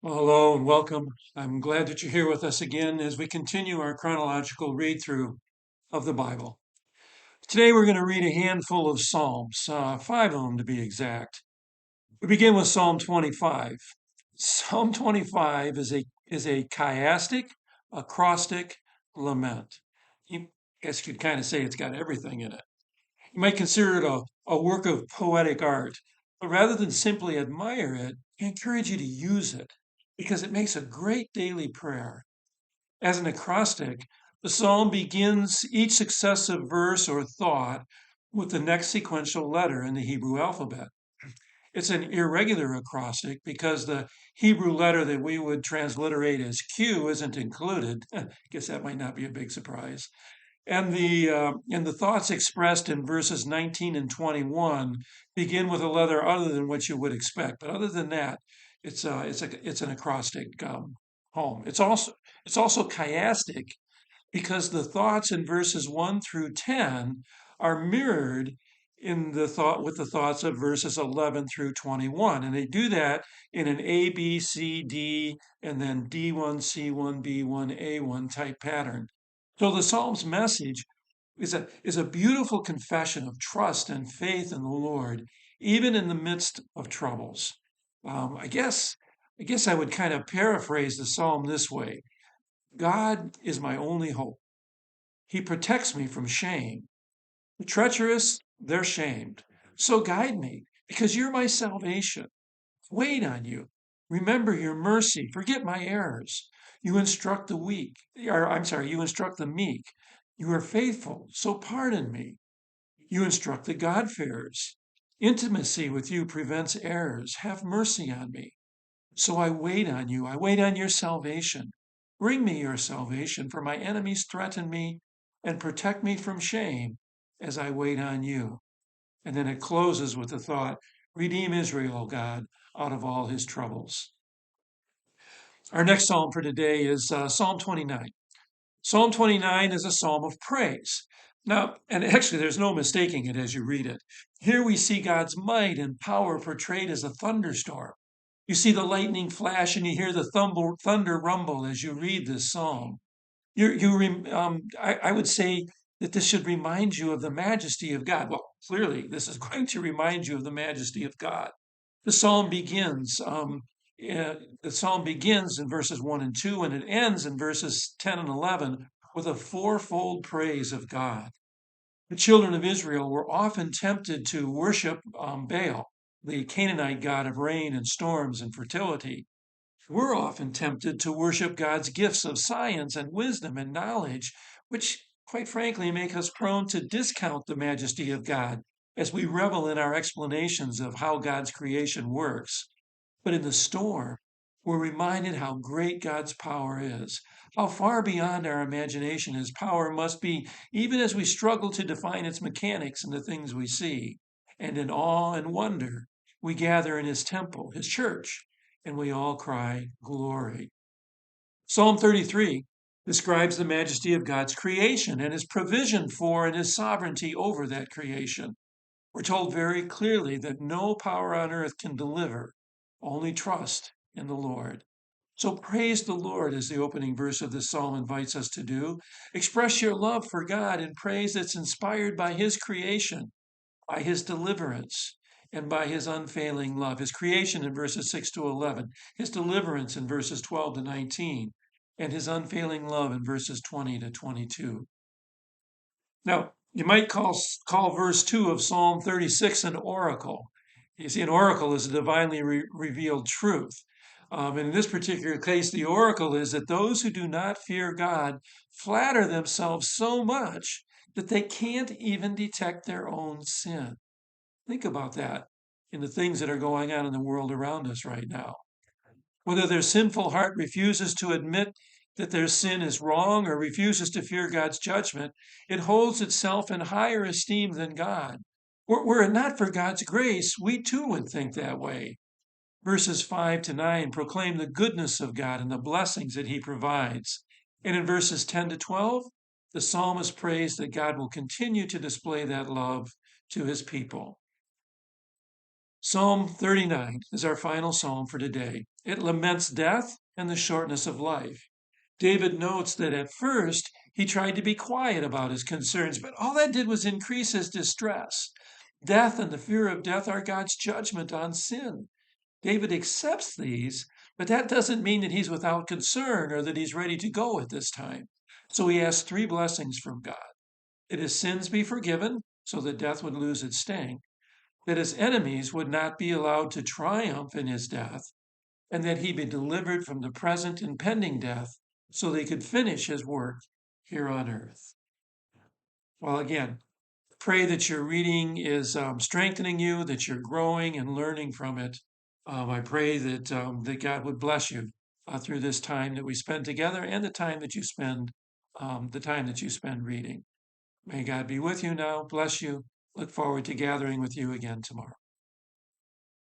Hello and welcome. I'm glad that you're here with us again as we continue our chronological read through of the Bible. Today we're going to read a handful of Psalms, five of them to be exact. We begin with Psalm 25. Psalm 25 is a chiastic, acrostic lament. You guess you'd kind of say it's got everything in it. You might consider it a work of poetic art, but rather than simply admire it, I encourage you to use it because it makes a great daily prayer. As an acrostic, the psalm begins each successive verse or thought with the next sequential letter in the Hebrew alphabet. It's an irregular acrostic because the Hebrew letter that we would transliterate as Q isn't included. Guess that might not be a big surprise. And the thoughts expressed in verses 19 and 21 begin with a letter other than what you would expect. But other than that, it's an acrostic poem. It's also chiastic because the thoughts in verses 1 through 10 are mirrored in the thought with the thoughts of verses 11 through 21, and they do that in an A B C D and then D1 C1 B1 A1 type pattern. So the Psalm's message is a beautiful confession of trust and faith in the Lord, even in the midst of troubles. Um, I guess I guess I would kind of paraphrase the Psalm this way: God is my only hope. He protects me from shame. The treacherous, they're shamed. So guide me, because you're my salvation. Wait on you. Remember your mercy. Forget my errors. You instruct the weak, or I'm sorry, you instruct the meek. You are faithful, so pardon me. You instruct the God-fearers. Intimacy with you prevents errors. Have mercy on me. So I wait on you. I wait on your salvation. Bring me your salvation, for my enemies threaten me, and protect me from shame as I wait on you. And then it closes with the thought, redeem Israel, O God, out of all his troubles. Our next psalm for today is Psalm 29. Psalm 29 is a psalm of praise. Now, and actually, there's no mistaking it as you read it. Here we see God's might and power portrayed as a thunderstorm. You see the lightning flash and you hear the thunder rumble as you read this psalm. I would say that this should remind you of the majesty of God. Well, clearly, this is going to remind you of the majesty of God. The psalm begins. The psalm begins in verses 1 and 2, and it ends in verses 10 and 11 with a fourfold praise of God. The children of Israel were often tempted to worship Baal, the Canaanite god of rain and storms and fertility. We're often tempted to worship God's gifts of science and wisdom and knowledge, which, quite frankly, make us prone to discount the majesty of God as we revel in our explanations of how God's creation works. But in the storm, we're reminded how great God's power is, how far beyond our imagination his power must be, even as we struggle to define its mechanics in the things we see. And in awe and wonder, we gather in his temple, his church, and we all cry, Glory. Psalm 33 describes the majesty of God's creation and his provision for and his sovereignty over that creation. We're told very clearly that no power on earth can deliver, only trust in the Lord. So praise the Lord, as the opening verse of this psalm invites us to do. Express your love for God in praise that's inspired by his creation, by his deliverance, and by his unfailing love. His creation in verses 6 to 11, his deliverance in verses 12 to 19, and his unfailing love in verses 20 to 22. Now, you might call verse 2 of Psalm 36 an oracle. You see, an oracle is a divinely revealed truth. And in this particular case, the oracle is that those who do not fear God flatter themselves so much that they can't even detect their own sin. Think about that in the things that are going on in the world around us right now. Whether their sinful heart refuses to admit that their sin is wrong or refuses to fear God's judgment, it holds itself in higher esteem than God. Were it not for God's grace, we too would think that way. Verses 5 to 9 proclaim the goodness of God and the blessings that he provides. And in verses 10 to 12, the psalmist prays that God will continue to display that love to his people. Psalm 39 is our final psalm for today. It laments death and the shortness of life. David notes that at first he tried to be quiet about his concerns, but all that did was increase his distress. Death and the fear of death are God's judgment on sin. David accepts these, but that doesn't mean that he's without concern or that he's ready to go at this time. So he asks three blessings from God: that his sins be forgiven, so that death would lose its sting, that his enemies would not be allowed to triumph in his death, and that he be delivered from the present impending death, so they could finish his work here on earth. Well, again, pray that your reading is strengthening you, that you're growing and learning from it. I pray that God would bless you through this time that we spend together and the time that you spend reading. May God be with you now. Bless you. Look forward to gathering with you again tomorrow.